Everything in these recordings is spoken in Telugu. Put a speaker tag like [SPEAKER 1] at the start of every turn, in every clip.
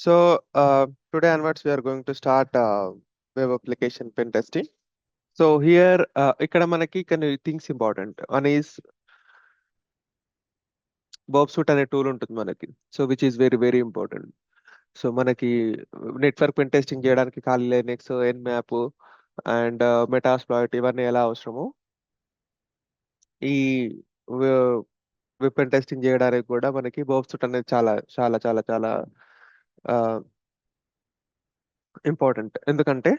[SPEAKER 1] So today onwards we are going to start web application pen testing. So here ఇక్కడ మనకి కొన్ని things important. One is Bob suit అనే టూల్ ఉంటుంది మనకి. So which is very very important. So మనకి నెట్వర్క్ పెన్ టెస్టింగ్ చేయడానికి ఖాళీ లైనెక్స్, ఎన్మ్యాప్ అండ్ మెటాస్ప్లాయిట్ ఇవన్నీ ఎలా అవసరమో ఈ వెబ్ పెన్ టెస్టింగ్ చేయడానికి కూడా మనకి బాబ్ సూట్ అనేది చాలా చాలా చాలా చాలా ఇంపార్టెంట్. ఎందుకంటే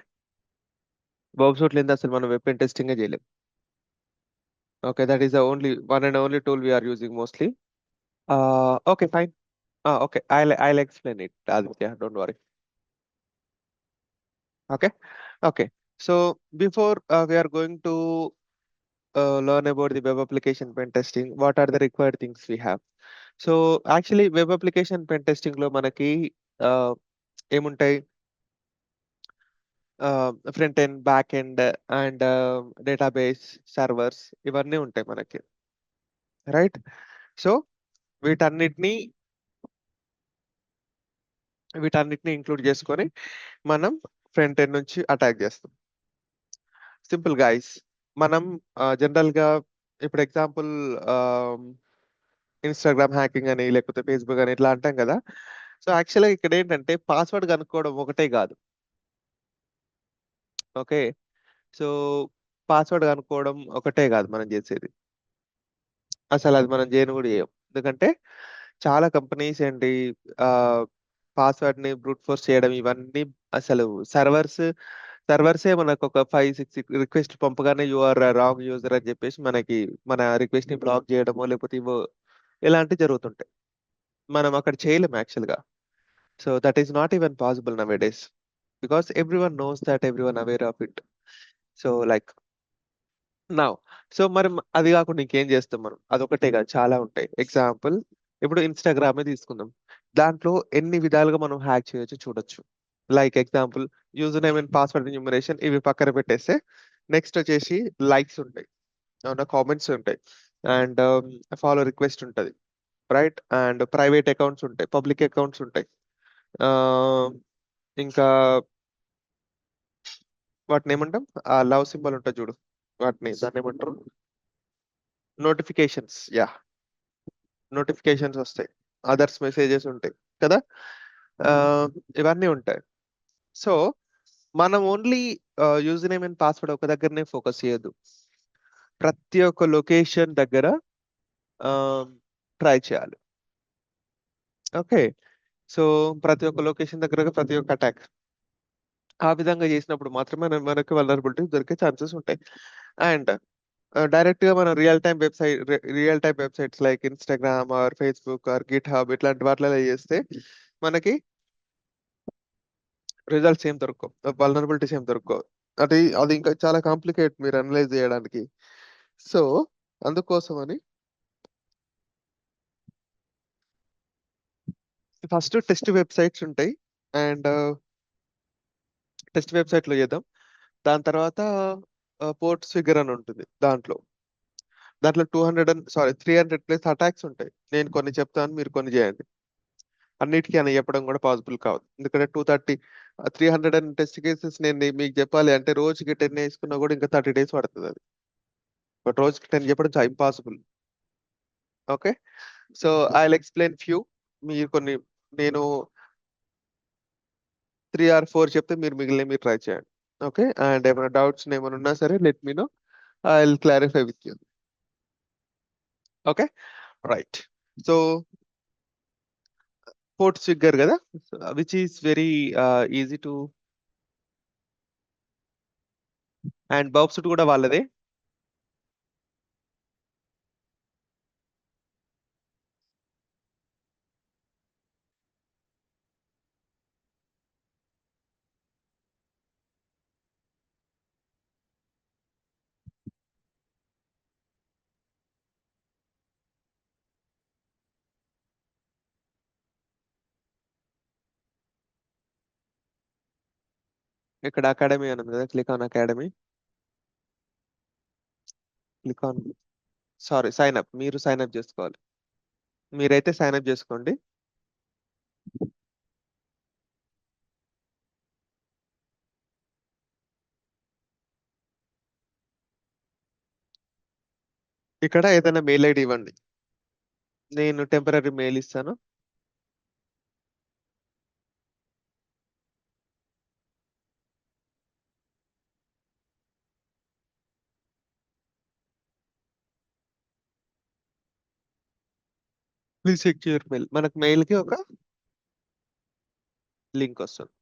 [SPEAKER 1] బాబ్ సూట్ లేని అసలు మనం వెబ్ పెన్ టెస్టింగ్ చేయలేం. Okay, that is the only one and only tool we are using mostly. Okay, fine. Okay, I'll explain it, Aditya. Don't worry. Okay, okay. So before we are going to learn about the web application pen testing, what are the required things we have? So actually, web application pen testing లో మనకి uh, ఏముంటాయి? Front end, back end and database, servers ఇవన్నీ ఉంటాయి మనకి, రైట్? సో వీటన్నిటిని వీటన్నిటిని ఇంక్లూడ్ చేసుకొని మనం ఫ్రంట్ ఎండ్ నుంచి అటాక్ చేస్తాం. Simple guys. మనం జనరల్ గా ఇప్పుడు ఎగ్జాంపుల్ ఇన్స్టాగ్రామ్ హ్యాకింగ్ అని లేకపోతే ఫేస్బుక్ అని ఇట్లా అంటాం కదా. సో యాక్చువల్గా ఇక్కడ ఏంటంటే పాస్వర్డ్ కనుక్కోవడం ఒకటే కాదు. ఓకే, సో పాస్వర్డ్ కనుక్కోవడం ఒకటే కాదు మనం చేసేది. అసలు అది మనం చేయను కూడా చేయం. ఎందుకంటే చాలా కంపెనీస్ ఏంటి, పాస్వర్డ్ ని బ్రూట్ ఫోర్స్ చేయడం ఇవన్నీ అసలు సర్వర్సే మనకు ఒక 5-6 రిక్వెస్ట్ పంపగానే యూఆర్ రాంగ్ యూజర్ అని చెప్పేసి మనకి మన రిక్వెస్ట్ ని బ్లాక్ చేయడమో లేకపోతే ఇవో ఇలాంటివి జరుగుతుంటాయి. మనం అక్కడ చేయలేం యాక్చువల్ గా. So that is not even possible now days because every one knows that, every one aware of it. So like నా సో మరి అది కాకుండా ఇంకేం చేస్తాం మనం? అదొకటే కాదు, చాలా ఉంటాయి. ఎగ్జాంపుల్ ఇప్పుడు ఇన్స్టాగ్రామే తీసుకుందాం. దాంట్లో ఎన్ని విధాలుగా మనం హ్యాక్ చేయొచ్చు చూడొచ్చు. Like example user name and password enumeration ఇవి పక్కన పెట్టేస్తే నెక్స్ట్ వచ్చేసి లైక్స్ ఉంటాయి, అవునా, కామెంట్స్ ఉంటాయి అండ్ ఫాలో రిక్వెస్ట్ ఉంటుంది, రైట్? అండ్ ప్రైవేట్ అకౌంట్స్ ఉంటాయి, పబ్లిక్ అకౌంట్స్ ఉంటాయి. ఆ, ఇంకా వాటిని ఏమంటాం? ఆ లవ్ సింబల్ ఉంటుంది చూడు, దాన్ని ఏమంటారు? నోటిఫికేషన్స్. యా, నోటిఫికేషన్స్ వస్తాయి, అదర్స్ మెసేజెస్ ఉంటాయి కదా. ఆ, ఇవన్నీ ఉంటాయి. సో మనం only user name and password ఒక దగ్గరనే ఫోకస్ చేయొద్దు. ప్రతి ఒక్క లొకేషన్ దగ్గర ట్రై చేయాలి. ఓకే, సో ప్రతి ఒక్క లొకేషన్ దగ్గర ప్రతి ఒక్క అటాక్ ఆ విధంగా చేసినప్పుడు మాత్రమే మనకి వల్నరబిలిటీ దొరికే ఛాన్సెస్ ఉంటాయి. అండ్ డైరెక్ట్ గా మనం real time websites like Instagram are Facebook are Git hub ఇట్లాంటి వాటిలో చేస్తే మనకి రిజల్ట్స్ ఏం దొరకవు, వల్నరబిలిటీస్ ఏం దొరకవు. అది అది ఇంకా చాలా కాంప్లికేట్ మీరు అనలైజ్ చేయడానికి. సో అందుకోసమని ఫస్ట్ టెస్ట్ వెబ్సైట్స్ ఉంటాయి అండ్ టెస్ట్ వెబ్సైట్ లో చేద్దాం. దాని తర్వాత పోర్ట్స్ ఫిగర్ అని ఉంటుంది. దాంట్లో 300+ అటాక్స్ ఉంటాయి. నేను కొన్ని చెప్తాను, మీరు కొన్ని చేయండి. అన్నిటికీ అని చెప్పడం కూడా పాసిబుల్ కాదు, ఎందుకంటే 300 టెస్ట్ కేసెస్ నేను మీకు చెప్పాలి అంటే రోజుకి 10 వేసుకున్నా కూడా ఇంకా 30 days పడుతుంది అది. బట్ రోజుకి 10 చెప్పడం చాలా impossible. Okay, so I explain few. మీరు కొన్ని, నేను 3 or 4 చెప్తే మీరు మిగిలిన మీరు ట్రై చేయండి. ఓకే, అండ్ ఏమైనా డౌట్స్ ఏమైనా ఉన్నా సరే let me know, I will clarify with you. Okay, right. So ports figure కదా, which is very easy to, and Burp Suite కూడా వాళ్ళదే. ఇక్కడ అకాడమీ అని ఉంది కదా, click on academy. Click on, sorry, sign up. మీరు సైన్ అప్ చేసుకోవాలి. మీరైతే సైన్ అప్ చేసుకోండి. ఇక్కడ ఏదైనా మెయిల్ ఐడి ఇవ్వండి. నేను టెంపరరీ మెయిల్ ఇస్తాను. Please check your mail. మనకు మెయిల్ కి ఒక లింక్ వస్తుంది.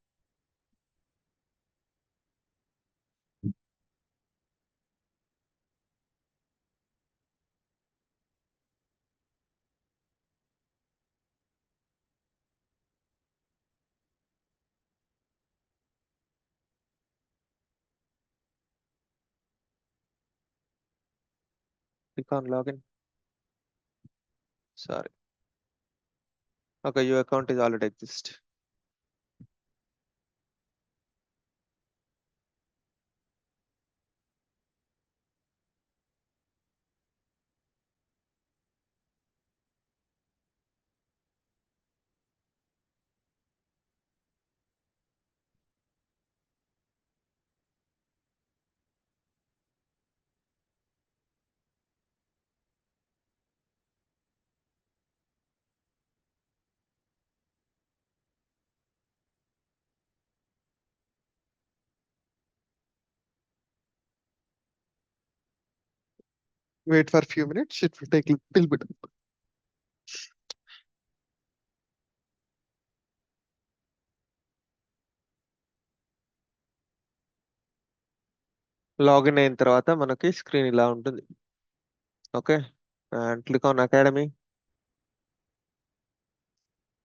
[SPEAKER 1] Click on login. Sorry. Okay, your account is already exist. Wait for a few minutes. It will take a little bit. Login అయిన తర్వాత మనకి స్క్రీన్ ఇలా ఉంటుంది. Okay, and click on academy.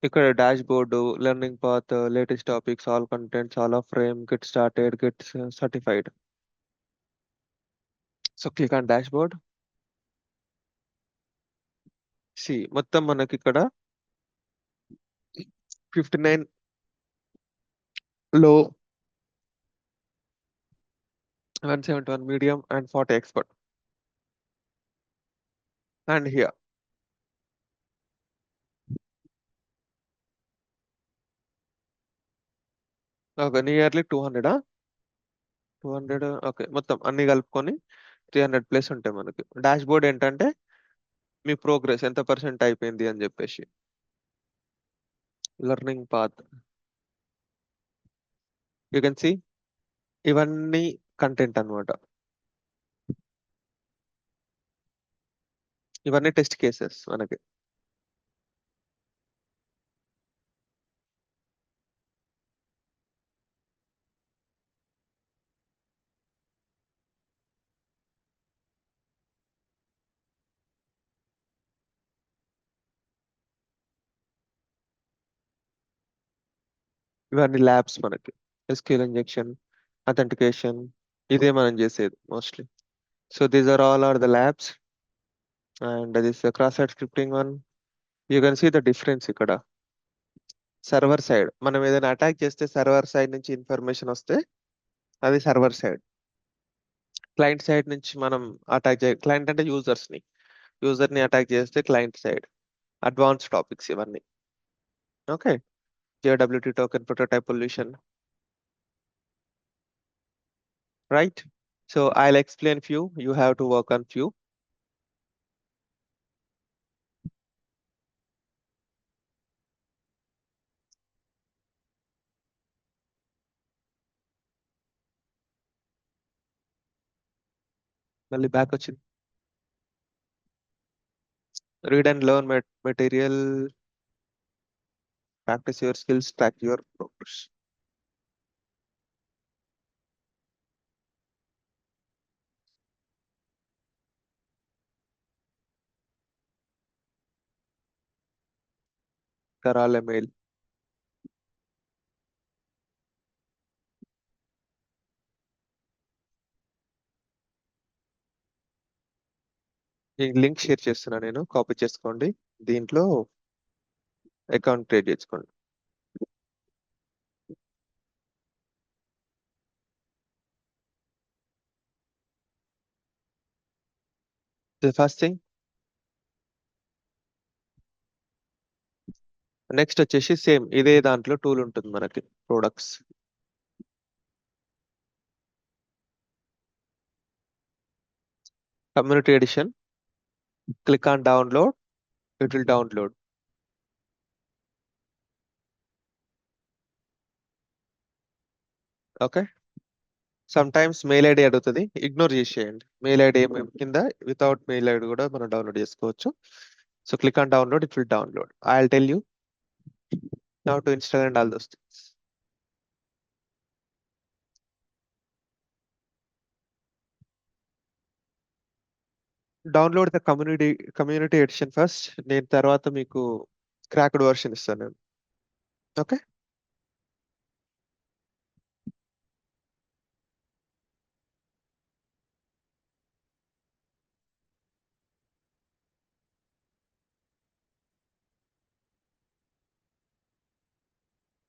[SPEAKER 1] ఇక్కడ dashboard, learning path, latest topics, all contents, all of frame, get started, get certified. So click on dashboard. సి మొత్తం మనకి ఇక్కడ 59 లో, 171 medium and 40 expert. And here okay, nearly 200. 200. Okay, మొత్తం అన్ని కలుపుకొని 300 ప్లస్ ఉంటాయి మనకి. డాష్ బోర్డ్ ఏంటంటే మీ ప్రోగ్రెస్ ఎంత పర్సెంట్ అయిపోయింది అని చెప్పేసి. Learning path, you can see ఇవన్నీ కంటెంట్ అన్నమాట. ఇవన్నీ టెస్ట్ కేసెస్ మనకి. ఇవన్నీ ల్యాబ్స్ మనకి. ఎస్క్యూఎల్ ఇంజెక్షన్, అథెంటికేషన్, ఇదే మనం చేసేది mostly. So these are all are the labs. And this cross site scripting one. You can see the difference ఇక్కడ. సర్వర్ సైడ్ మనం ఏదైనా అటాక్ చేస్తే సర్వర్ సైడ్ నుంచి ఇన్ఫర్మేషన్ వస్తే అది సర్వర్ సైడ్. క్లయింట్ సైడ్ నుంచి మనం అటాక్ క్లయింట్ అంటే యూజర్ ని అటాక్ చేస్తే క్లయింట్ సైడ్. అడ్వాన్స్ టాపిక్స్ ఇవన్నీ. Okay, JWT token prototype pollution, right? So I'll explain few, you have to work on few. మళ్ళీ బ్యాక్ వచ్చింది. Read and learn material, practice your skills, track your progress. కరాలే మెయిల్. ఈ లింక్ షేర్ చేస్తున్నా నేను, కాపీ చేసుకోండి. దీంట్లో అకౌంట్ క్రియేట్ చేసుకోండి. The first thing. నెక్స్ట్ వచ్చేసి సేమ్ ఇదే దాంట్లో టూల్ ఉంటుంది మనకి, products. Community edition. Click on download, it will download. Okay. Sometimes mail ID అడుగుతుంది, ఇగ్నోర్ చేసేయండి. మెయిల్ ఐడి కింద వితౌట్ మెయిల్ ఐడి కూడా మనం డౌన్లోడ్ చేసుకోవచ్చు. So click on download, it will download. I will tell you now to install and all those things. Download the community edition first. నేను తర్వాత మీకు క్రాక్డ్ వర్షన్ ఇస్తాను నేను. ఓకే.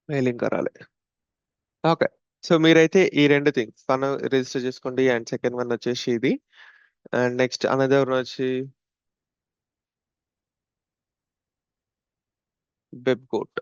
[SPEAKER 1] మెయిలింగ్ రాలే. ఓకే. సో మీరైతే ఈ రెండు థింగ్స్ వన్ రిజిస్టర్ చేసుకోండి, అండ్ సెకండ్ వన్ వచ్చేసి ఇది, అండ్ నెక్స్ట్ అనదర్ వచ్చి వెబ్ కోట్.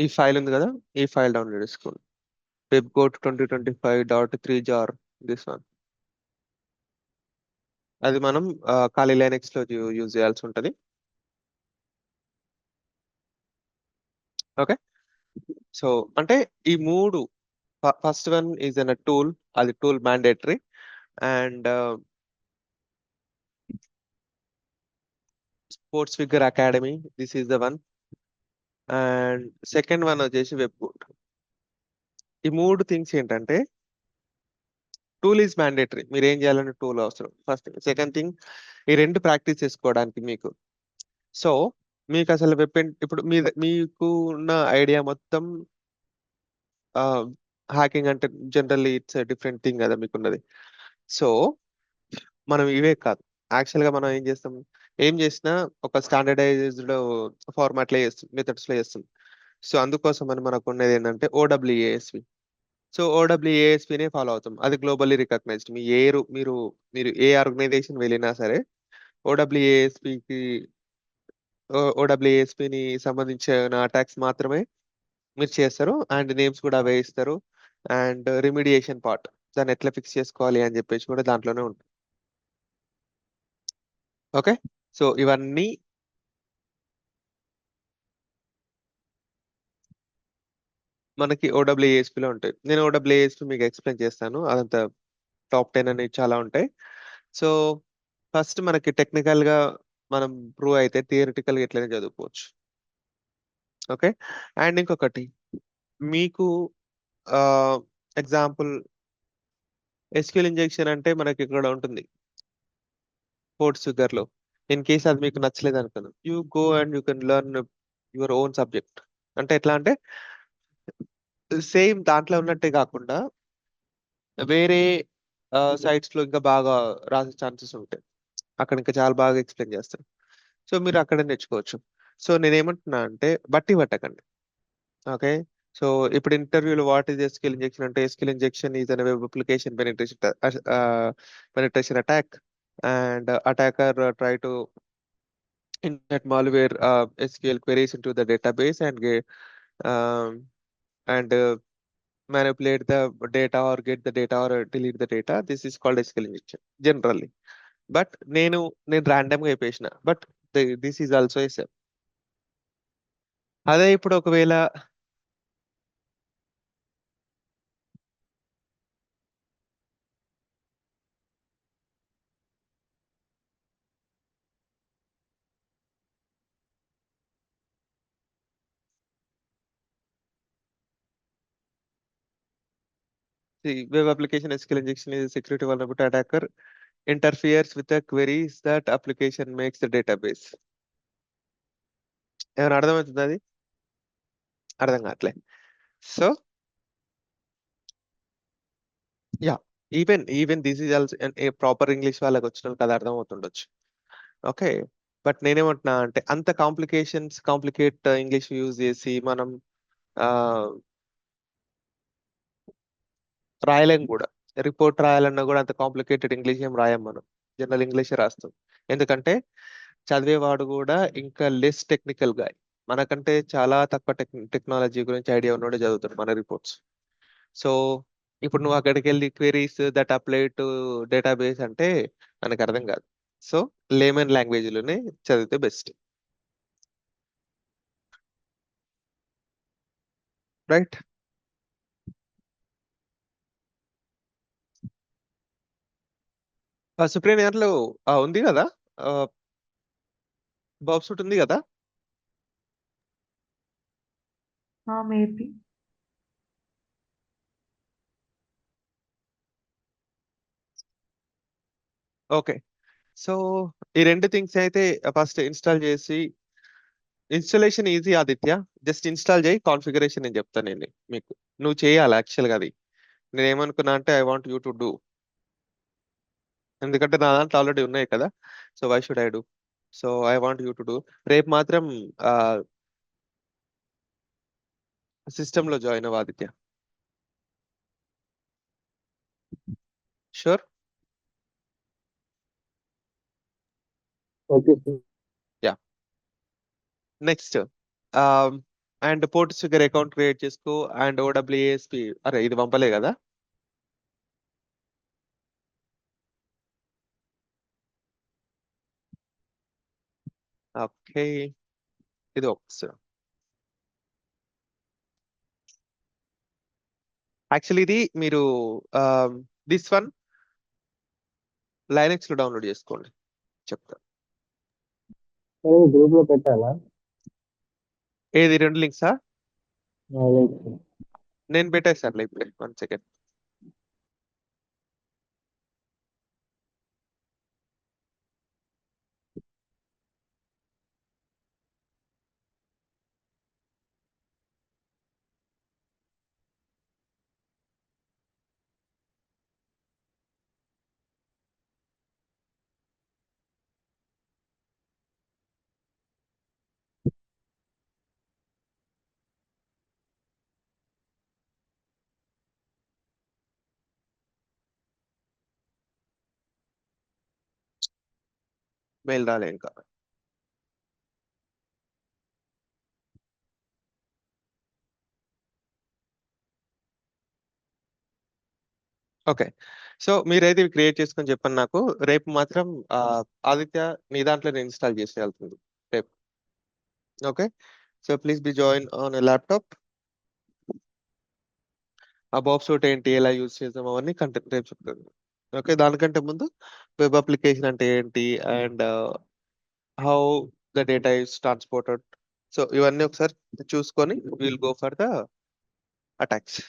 [SPEAKER 1] ఈ ఫైల్ ఉంది కదా, ఈ ఫైల్ డౌన్లోడ్ చేసుకోండి. Web goat 2025.3 jar, this one. అది మనం ఖాళీ లైనక్స్ లో యూజ్ చేయాల్సి ఉంటుంది. ఓకే. సో అంటే ఈ మూడు, first one is an tool, అది tool mandatory. And sports figure academy, this is the one. And second one వచ్చేసి వెబ్ కోట్. ఈ మూడు థింగ్స్ ఏంటంటే, టూల్ ఈజ్ మ్యాండేటరీ, మీరు ఏం చేయాలంటే టూల్ అవసరం ఫస్ట్. సెకండ్ థింగ్, ఈ రెండు ప్రాక్టీస్ చేసుకోవడానికి మీకు. సో మీకు అసలు ఇప్పుడు మీకు ఉన్న ఐడియా మొత్తం హ్యాకింగ్ అంటే జనరల్లీ ఇట్స్ డిఫరెంట్ థింగ్ కదా మీకున్నది. సో మనం ఇవే కాదు, యాక్చువల్ గా మనం ఏం చేస్తాం, ఏం చేసినా ఒక స్టాండర్డైజ్డ్ ఫార్మాట్ లో చేస్తాం, మెథడ్స్ లో చేస్తాం. సో అందుకోసం అని మనకు ఉన్నది ఏంటంటే ఓడబ్ల్యూఏఎస్పి. సో ఓడబ్ల్యూఏఎస్పినే ఫాలో అవుతాం, అది గ్లోబల్లీ రికగ్నైజ్డ్. మీ ఏ మీరు మీరు ఏ ఆర్గనైజేషన్ వెళ్ళినా సరే ఓడబ్ల్యూఏఎస్పికి ఓడబ్ల్యూఏఎస్పిని సంబంధించిన అటాక్స్ మాత్రమే మీరు చేస్తారు, అండ్ నేమ్స్ కూడా అవే ఇస్తారు. అండ్ రిమిడియేషన్ పార్ట్, దాన్ని ఎట్లా ఫిక్స్ చేసుకోవాలి అని చెప్పేసి కూడా దాంట్లోనే ఉంటుంది. ఓకే. సో ఇవన్నీ మనకి ఓడబ్ల్యూఏఎస్పి లో ఉంటాయి. నేను ఓడబ్ల్యూఏఎస్పి మీకు ఎక్స్ప్లెయిన్ చేస్తాను, అదంతా టాప్ 10 అనేవి చాలా ఉంటాయి. సో ఫస్ట్ మనకి టెక్నికల్ గా మనం ప్రూవ్ అయితే థియరిటికల్ గా ఎట్లయినా చదువుకోవచ్చు. ఓకే. అండ్ ఇంకొకటి మీకు ఎగ్జాంపుల్, ఎస్క్యూఎల్ ఇంజెక్షన్ అంటే మనకి ఇక్కడ ఉంటుంది కోడ్ సుగర్ లో. ఇన్ కేస్ అది మీకు నచ్చలేదు అనుకోండి, you go and you can learn your own subject. అంటే ఎట్లా అంటే సేమ్ దాంట్లో ఉన్నట్టే కాకుండా వేరే సైట్స్ లో ఇంకా బాగా రాసే ఛాన్సెస్ ఉంటాయి, అక్కడ ఇంకా చాలా బాగా ఎక్స్ప్లెయిన్ చేస్తారు. సో మీరు అక్కడ నేర్చుకోవచ్చు. సో నేనేమంటున్నా అంటే బట్టి పట్టకండి. ఓకే. సో ఇప్పుడు ఇంటర్వ్యూలో వాట్ ఈస్ ఎస్క్యూఎల్ ఇంజెక్షన్ అంటే, SQL injection is an web application penetration attack, and attacker try to insert malware SQL queries into the database and um, and manipulate the data or get the data or delete the data. This is called SQL injection generally. But నేను random గా చెప్పేసిన, but this is also a cell. అదే ఇప్పుడు ఒకవేళ See, web application SQL injection is a security vulnerability attacker interferes with the queries that application makes the database. ఏమైనా అర్థమవుతుంది అది? అర్థం కావట్లే. So yeah, even this is also proper English వాళ్ళకి వచ్చిన వాళ్ళకి అది అర్థం అవుతుండొచ్చు. ఓకే, బట్ నేనేమంటున్నా అంటే అంత కాంప్లికేట్ ఇంగ్లీష్ యూజ్ చేసి మనం ఆ, రాయలేం కూడా. రిపోర్ట్ రాయాలన్నా కూడా అంత కాంప్లికేటెడ్ ఇంగ్లీష్ ఏం రాయం మనం, జనరల్ ఇంగ్లీషే రాస్తాం. ఎందుకంటే చదివేవాడు కూడా ఇంకా లెస్ టెక్నికల్ గా, మనకంటే చాలా తక్కువ టెక్నాలజీ గురించి ఐడియా ఉన్నోడే చదువుతాడు మన రిపోర్ట్స్. సో ఇప్పుడు నువ్వు అక్కడికి వెళ్ళి queries that apply to database అంటే మనకు అర్థం కాదు. సో లేమన్ లాంగ్వేజ్ లోనే చదివితే బెస్ట్, రైట్? సుప్రీం లో ఉంది కదా, బాబ్ సూట్ ఉంది కదా.
[SPEAKER 2] మేబీ.
[SPEAKER 1] ఓకే, సో ఈ రెండు థింగ్స్ అయితే ఫస్ట్ ఇన్స్టాల్ చేసి, installation easy Aditya, just install చేయి, కాన్ఫిగరేషన్ నేను చెప్తాను నేను మీకు. నువ్వు చేయాలి యాక్చువల్గా అది. నేను ఏమనుకున్నా అంటే I want you to do, ఎందుకంటే నా దాంట్లో ఆల్రెడీ ఉన్నాయి కదా. So why should I do? So I want you to do. రేపు మాత్రం సిస్టమ్ లో జాయిన్ అవ్వ Aditya. Sure.
[SPEAKER 3] Okay sir.
[SPEAKER 1] Yeah, next and PortSwigger account create చేసుకో. అండ్ ఓడబ్ల్యూఏఎస్పి, అరే ఇది పంపలే కదా. ఓకే, ఇది ఒకసారి యాక్చువల్లీ ఇది మీరు దిస్ వన్ లైనక్స్ లో డౌన్లోడ్ చేసుకోండి, చెప్తా.
[SPEAKER 3] సార్ గ్రూప్ లో పెట్టాలా?
[SPEAKER 1] ఏది రెండు లింక్సా?
[SPEAKER 3] లేదు సార్.
[SPEAKER 1] నేను పెట్టేస్తాను ఇప్పుడే, 1 సెకండ్. మెయిల్ రాలే ఇంకా. ఓకే, సో మీరైతే ఇవి క్రియేట్ చేసుకొని చెప్పండి నాకు. రేపు మాత్రం ఆదిత్య నీ దాంట్లో నేను ఇన్స్టాల్ చేసి వెళ్తుంది రేపు. Okay, so please be join on a laptop. ఆ బాబ్ సూట్ ఏంటి, ఎలా యూజ్ చేద్దాం, అవన్నీ కంటెంట్ రేపు చెప్తాను. ఓకే, దానికంటే ముందు వెబ్ అప్లికేషన్ అంటే ఏంటి and how the data is transported, so ఇవన్నీ ఒకసారి చూసుకొని will go for the attacks.